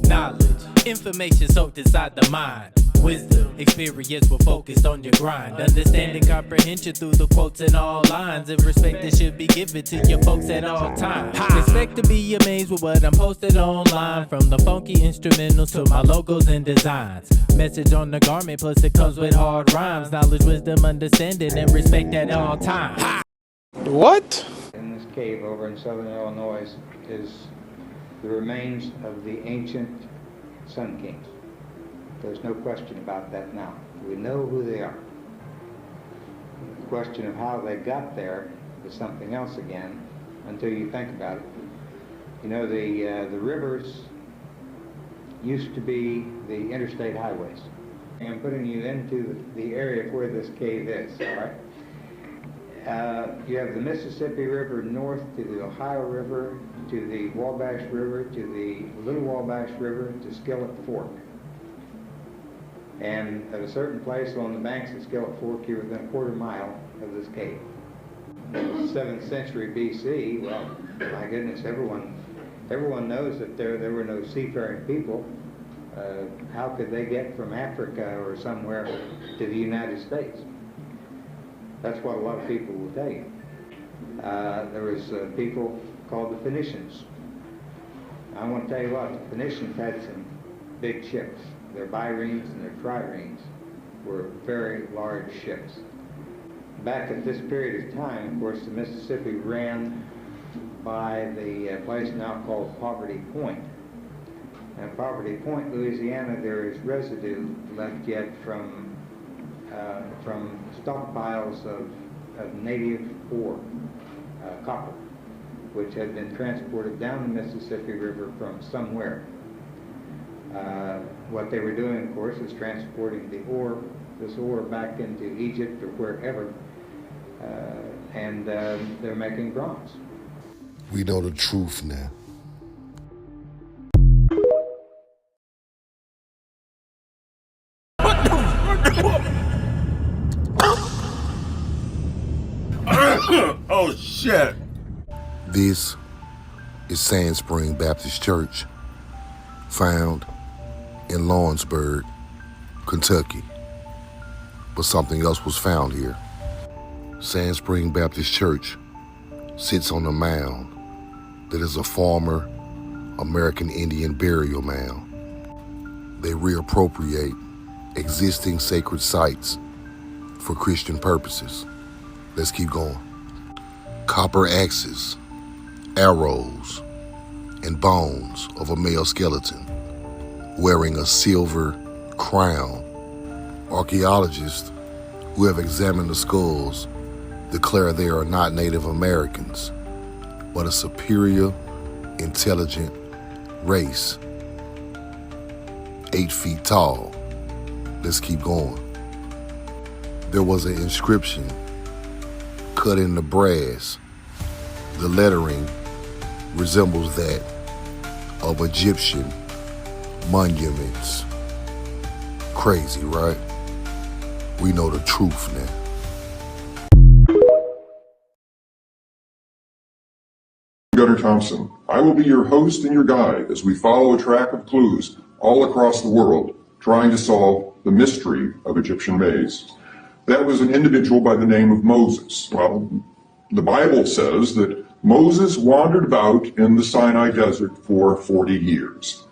knowledge, information soaked inside the mind. Wisdom, experience will focus on your grind. Understanding comprehension through the quotes in all lines. And respect that should be given to your folks at all times. Expect to be amazed with what I'm posted online. From the funky instrumentals to my logos and designs. Message on the garment, plus it comes with hard rhymes. Knowledge, wisdom, understanding, and respect at all times. What? In this cave over in southern Illinois is the remains of the ancient Sun Kings. There's no question about that now. We know who they are. The question of how they got there is something else again, until you think about it. You know, the rivers used to be the interstate highways. I'm putting you into the area where this cave is, all right? You have the Mississippi River north to the Ohio River, to the Wabash River, to the Little Wabash River, to Skillet Fork. And at a certain place along the banks of Skillet Fork, you're within a quarter mile of this cave. In the 7th century BC, well, my goodness, everyone knows that there were no seafaring people. How could they get from Africa or somewhere to the United States? That's what a lot of people will tell you. There was people called the Phoenicians. I want to tell you what, the Phoenicians had some big ships. Their biremes and their triremes were very large ships. Back at this period of time, of course, the Mississippi ran by the place now called Poverty Point. And at Poverty Point, Louisiana, there is residue left yet from stockpiles of native ore, copper, which had been transported down the Mississippi River from somewhere. What they were doing, of course, is transporting this ore back into Egypt or wherever, and they're making bronze. We know the truth now. Oh, shit. This is Sand Spring Baptist Church, found in Lawrenceburg, Kentucky. But something else was found here. Sand Spring Baptist Church sits on a mound that is a former American Indian burial mound. They reappropriate existing sacred sites for Christian purposes. Let's keep going. Copper axes, arrows, and bones of a male skeleton wearing a silver crown. Archaeologists who have examined the skulls declare they are not Native Americans, but a superior, intelligent race, 8 feet tall. Let's keep going. There was an inscription cut in the brass. The lettering resembles that of Egyptian monuments. Crazy, right? We know the truth now. Gunnar Thompson. I will be your host and your guide as we follow a track of clues all across the world, trying to solve the mystery of Egyptian maize. That was an individual by the name of Moses. Well, the Bible says that Moses wandered about in the Sinai desert for 40 years.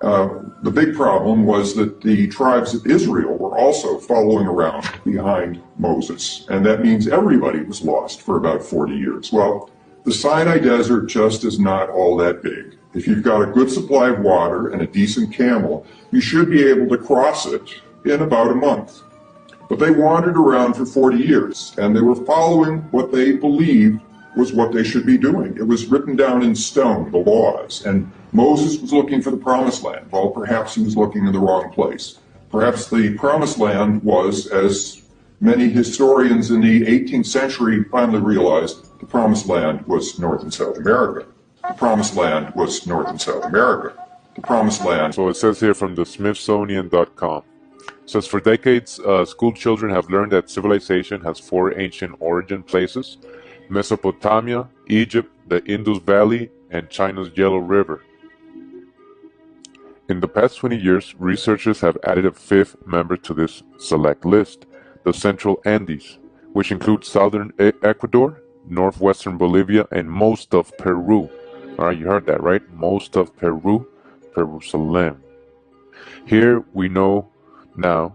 The big problem was that the tribes of Israel were also following around behind Moses, and that means everybody was lost for about 40 years. Well, the Sinai desert just is not all that big. If you've got a good supply of water and a decent camel, you should be able to cross it in about a month. But they wandered around for 40 years, and they were following what they believed was what they should be doing. It was written down in stone, the laws, and Moses was looking for the promised land. Well, perhaps he was looking in the wrong place. Perhaps the promised land was, as many historians in the 18th century finally realized, the promised land was North and South America. The promised land was North and South America. The promised land. So it says here from the Smithsonian.com. Says for decades, school children have learned that civilization has 4 ancient origin places: Mesopotamia, Egypt, the Indus Valley, and China's Yellow River. In the past 20 years, researchers have added a fifth member to this select list, the Central Andes, which includes southern Ecuador, northwestern Bolivia, and most of Peru. All right, you heard that, right? Most of Peru, Jerusalem. Here we know now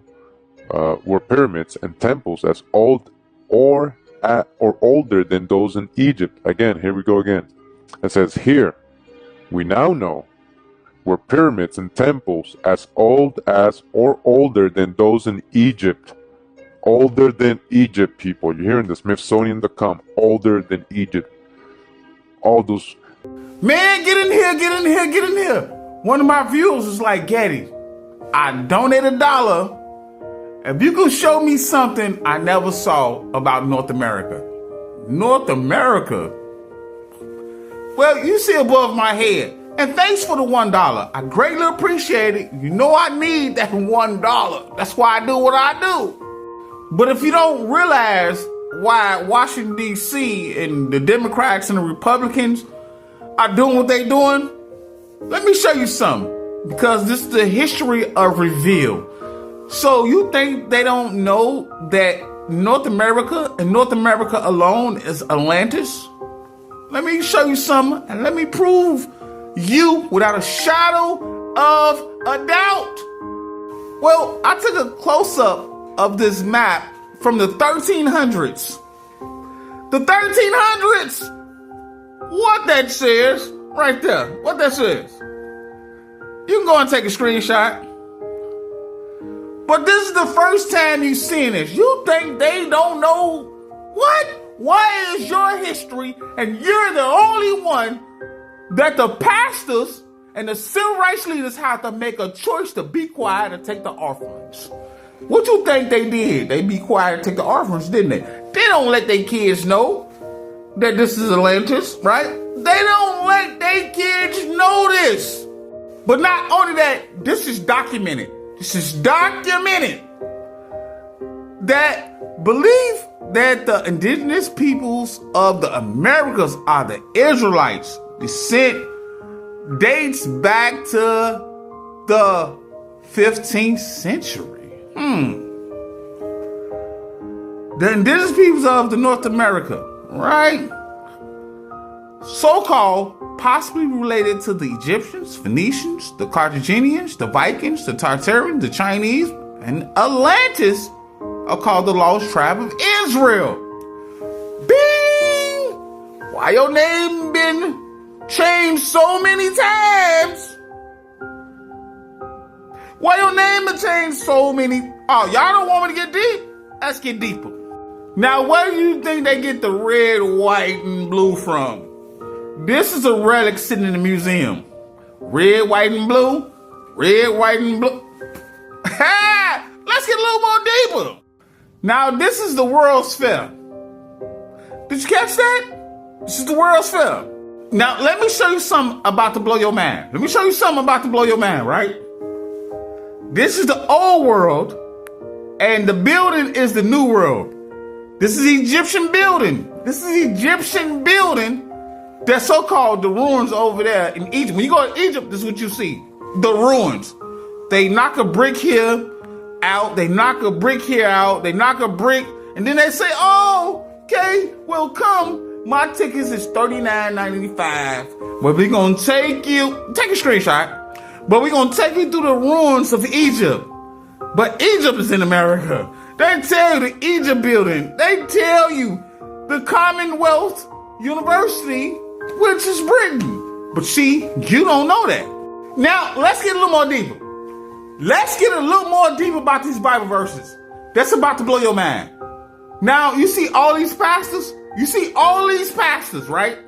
were pyramids and temples as old or older than those in Egypt. Again, here we go again. It says here, we now know were pyramids and temples as old as or older than those in Egypt. Older than Egypt, people. You're hearing the Smithsonian.com. Older than Egypt. All those. Man, get in here, get in here, get in here. One of my viewers was like, Getty, I donate $1 if you can show me something I never saw about North America. North America? Well, you see above my head. And thanks for the $1. I greatly appreciate it. You know I need that $1. That's why I do what I do. But if you don't realize why Washington, D.C. and the Democrats and the Republicans are doing what they're doing, let me show you something. Because this is the history of reveal. So you think they don't know that North America and North America alone is Atlantis? Let me show you something and let me prove you without a shadow of a doubt. Well, I took a close-up of this map from the 1300s. The 1300s! What that says, right there, what that says. You can go and take a screenshot. But this is the first time you've seen this. You think they don't know what? Why is your history and you're the only one that the pastors and the civil rights leaders have to make a choice to be quiet and take the offerings? What you think they did? They be quiet and take the offerings, didn't they? They don't let their kids know that this is Atlantis, right? They don't let their kids know this. But not only that, this is documented. This is documented that believe that the indigenous peoples of the Americas are the Israelites. Descent dates back to the 15th century. The indigenous peoples of the North America, right? So-called possibly related to the Egyptians, Phoenicians, the Carthaginians, the Vikings, the Tartarians, the Chinese, and Atlantis are called the lost tribe of Israel. Bing! Why your name been changed so many times? Why your name been changed so many? Oh, y'all don't want me to get deep? Let's get deeper. Now, where do you think they get the red, white, and blue from? This is a relic sitting in the museum. Red, white, and blue. Red, white, and blue. Ha! Let's get a little more deeper. Now, this is the World's Fair. Did you catch that? This is the World's Fair. Now, let me show you something about to blow your mind. Let me show you something about to blow your mind, right? This is the old world, and the building is the new world. This is Egyptian building. This is Egyptian building. That so-called the ruins over there in Egypt. When you go to Egypt, this is what you see. The ruins. They knock a brick here out. They knock a brick here out. They knock a brick. And then they say, oh, okay, well, come. My tickets is $39.95. But we're going to take you, take a screenshot. But we're going to take you through the ruins of Egypt. But Egypt is in America. They tell you the Egypt building. They tell you the Commonwealth University, which is Britain. But see, you don't know that. Now, let's get a little more deeper. Let's get a little more deeper about these Bible verses. That's about to blow your mind. Now, you see all these pastors? You see all these pastors, right?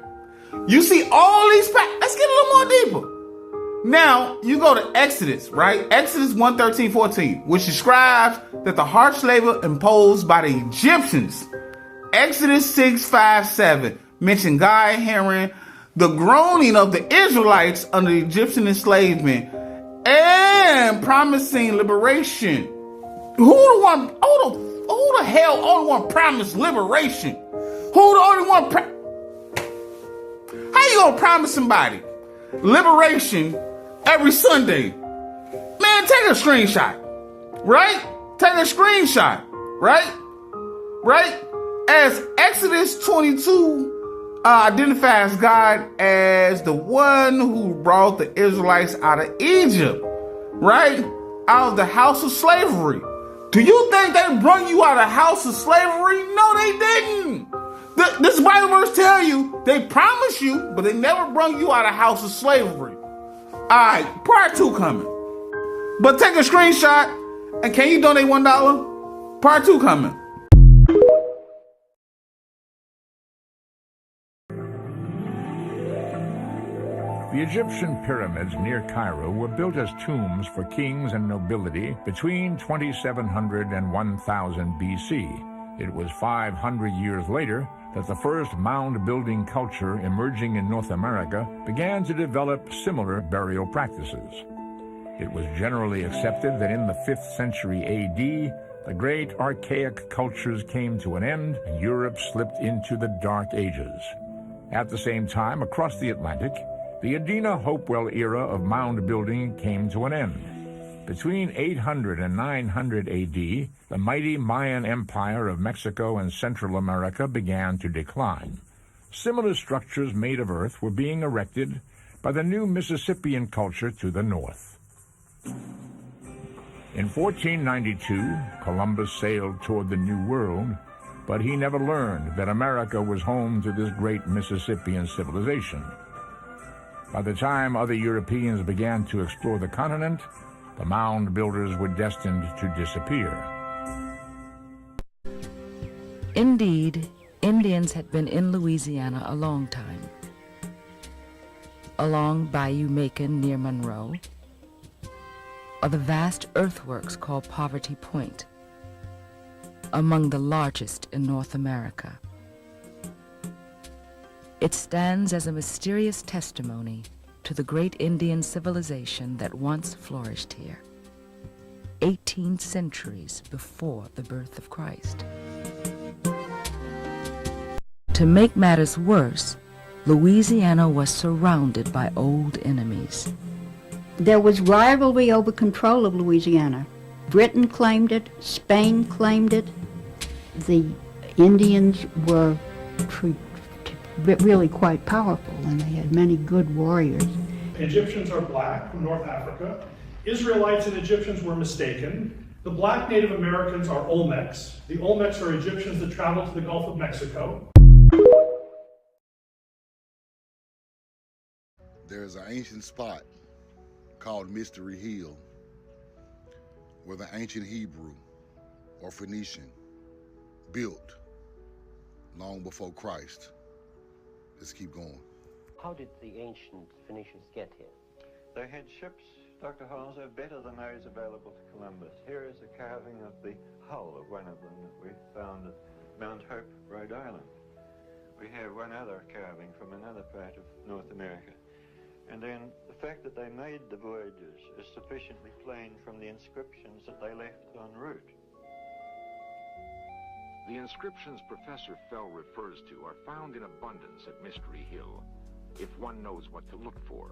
You see all these pastors. Let's get a little more deeper. Now, you go to Exodus, right? Exodus 1:13-14, which describes that the harsh labor imposed by the Egyptians. Exodus 6:5-7 mention God hearing the groaning of the Israelites under Egyptian enslavement and promising liberation. Who the hell only one promised liberation? Who the only one how you gonna promise somebody liberation every Sunday then take a screenshot, right? Take a screenshot, right? Right? As Exodus 22 identifies God as the one who brought the Israelites out of Egypt, right? Out of the house of slavery. Do you think they brought you out of the house of slavery? No, they didn't. This Bible verse tell you they promised you, but they never brought you out of the house of slavery. All right, part 2 coming. But take a screenshot, and can you donate $1? Part 2 coming. The Egyptian pyramids near Cairo were built as tombs for kings and nobility between 2700 and 1000 BC. It was 500 years later that the first mound-building culture emerging in North America began to develop similar burial practices. It was generally accepted that in the 5th century AD, the great archaic cultures came to an end and Europe slipped into the Dark Ages. At the same time, across the Atlantic, the Adena Hopewell era of mound building came to an end. Between 800 and 900 AD, the mighty Mayan Empire of Mexico and Central America began to decline. Similar structures made of earth were being erected by the new Mississippian culture to the north. In 1492, Columbus sailed toward the New World, but he never learned that America was home to this great Mississippian civilization. By the time other Europeans began to explore the continent, the mound builders were destined to disappear. Indeed, Indians had been in Louisiana a long time. Along Bayou Macon near Monroe are the vast earthworks called Poverty Point, among the largest in North America. It stands as a mysterious testimony to the great Indian civilization that once flourished here, 18 centuries before the birth of Christ. To make matters worse, Louisiana was surrounded by old enemies. There was rivalry over control of Louisiana. Britain claimed it, Spain claimed it. The Indians were really quite powerful, and they had many good warriors. Egyptians are black from North Africa. Israelites and Egyptians were mistaken. The black Native Americans are Olmecs. The Olmecs are Egyptians that traveled to the Gulf of Mexico. There is an ancient spot called Mystery Hill where the ancient Hebrew or Phoenician built long before Christ. Let's keep going. How did the ancient Phoenicians get here? They had ships, Dr. Hauser, better than those available to Columbus. Here is a carving of the hull of one of them that we found at Mount Hope, Rhode Island. We have one other carving from another part of North America. And then the fact that they made the voyages is sufficiently plain from the inscriptions that they left en route. The inscriptions Professor Fell refers to are found in abundance at Mystery Hill, if one knows what to look for.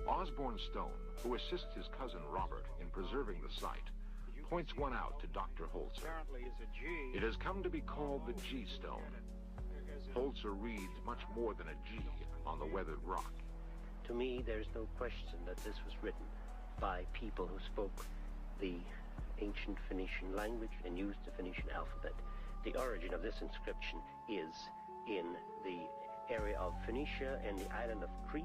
Osborne Stone, who assists his cousin Robert in preserving the site, points one out to Dr. Holzer. It has come to be called the G Stone. Holzer reads much more than a G on the weathered rock. To me, there is no question that this was written by people who spoke the ancient Phoenician language and used the Phoenician alphabet. The origin of this inscription is in the area of Phoenicia and the island of Crete,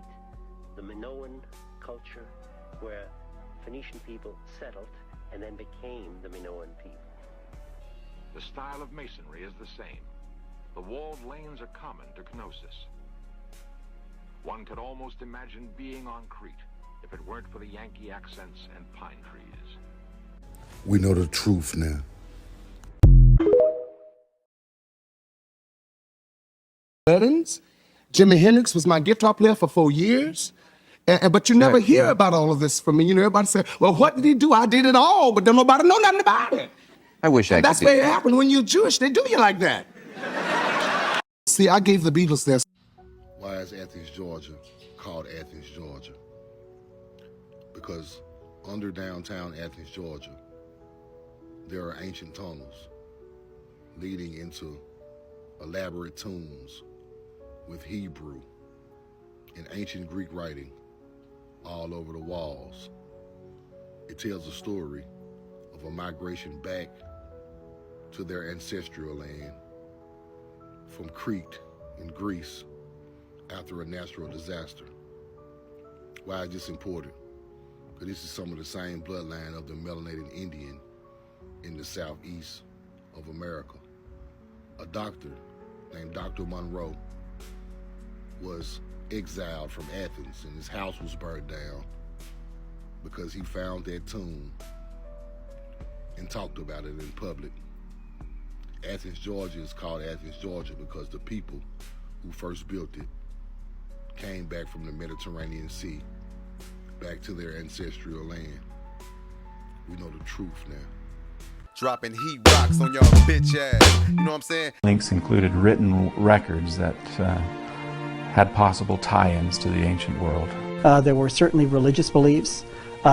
the Minoan culture, where Phoenician people settled and then became the Minoan people. The style of masonry is the same. The walled lanes are common to Knossos. One could almost imagine being on Crete if it weren't for the Yankee accents and pine trees. We know the truth now. Weddings. Jimi Hendrix was my guitar player for 4 years. But you never hear about all of this from me. You know, everybody say, well, what did he do? I did it all, but don't nobody know nothing about it. I wish I could. That's the way it happened when you're Jewish. They do you like that. See, I gave the Beatles their... Why is Athens, Georgia called Athens, Georgia? Because under downtown Athens, Georgia, there are ancient tunnels leading into elaborate tombs with Hebrew and ancient Greek writing all over the walls. It tells a story of a migration back to their ancestral land from Crete in Greece after a natural disaster. Why is this important? Because this is some of the same bloodline of the melanated Indian in the southeast of America. A doctor named Dr. Monroe was exiled from Athens and his house was burned down because he found that tomb and talked about it in public. Athens, Georgia is called Athens, Georgia because the people who first built it came back from the Mediterranean Sea, back to their ancestral land. We know the truth now. Dropping heat rocks on y'all bitch ass. You know what I'm saying? Links included written records that had possible tie-ins to the ancient world. There were certainly religious beliefs,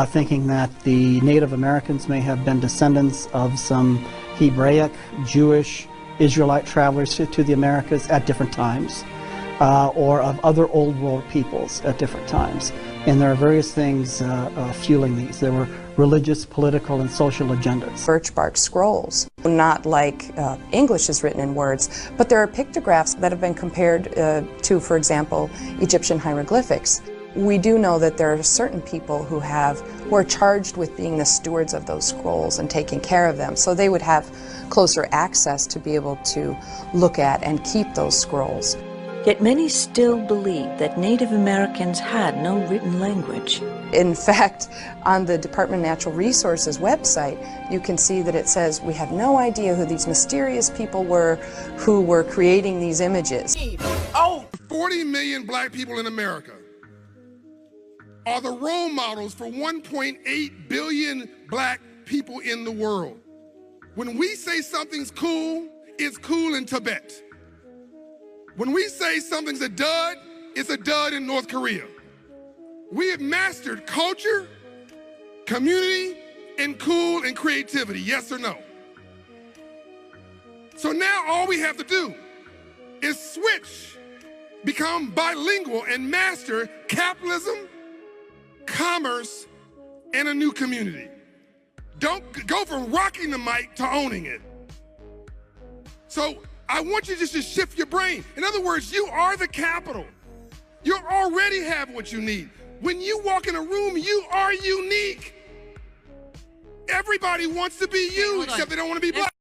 thinking that the Native Americans may have been descendants of some Hebraic, Jewish, Israelite travelers to the Americas at different times, or of other old world peoples at different times. And there are various things fueling these. There were religious, political, and social agendas. Birch bark scrolls, not like English is written in words, but there are pictographs that have been compared to, for example, Egyptian hieroglyphics. We do know that there are certain people who are charged with being the stewards of those scrolls and taking care of them, so they would have closer access to be able to look at and keep those scrolls. Yet many still believe that Native Americans had no written language. In fact, on the Department of Natural Resources website, you can see that it says, we have no idea who these mysterious people were who were creating these images. 40 million black people in America are the role models for 1.8 billion black people in the world. When we say something's cool, it's cool in Tibet. When we say something's a dud, it's a dud in North Korea. We have mastered culture, community, and cool and creativity, yes or no? So now all we have to do is switch, become bilingual, and master capitalism, commerce, and a new community. Don't go from rocking the mic to owning it. So I want you just to shift your brain. In other words, you are the capital. You already have what you need. When you walk in a room, you are unique. Everybody wants to be you, except they don't want to be black.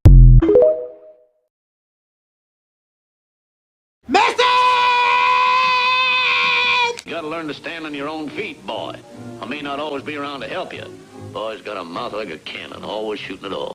You gotta learn to stand on your own feet, boy. I may not always be around to help you. Boy's got a mouth like a cannon, always shooting it all.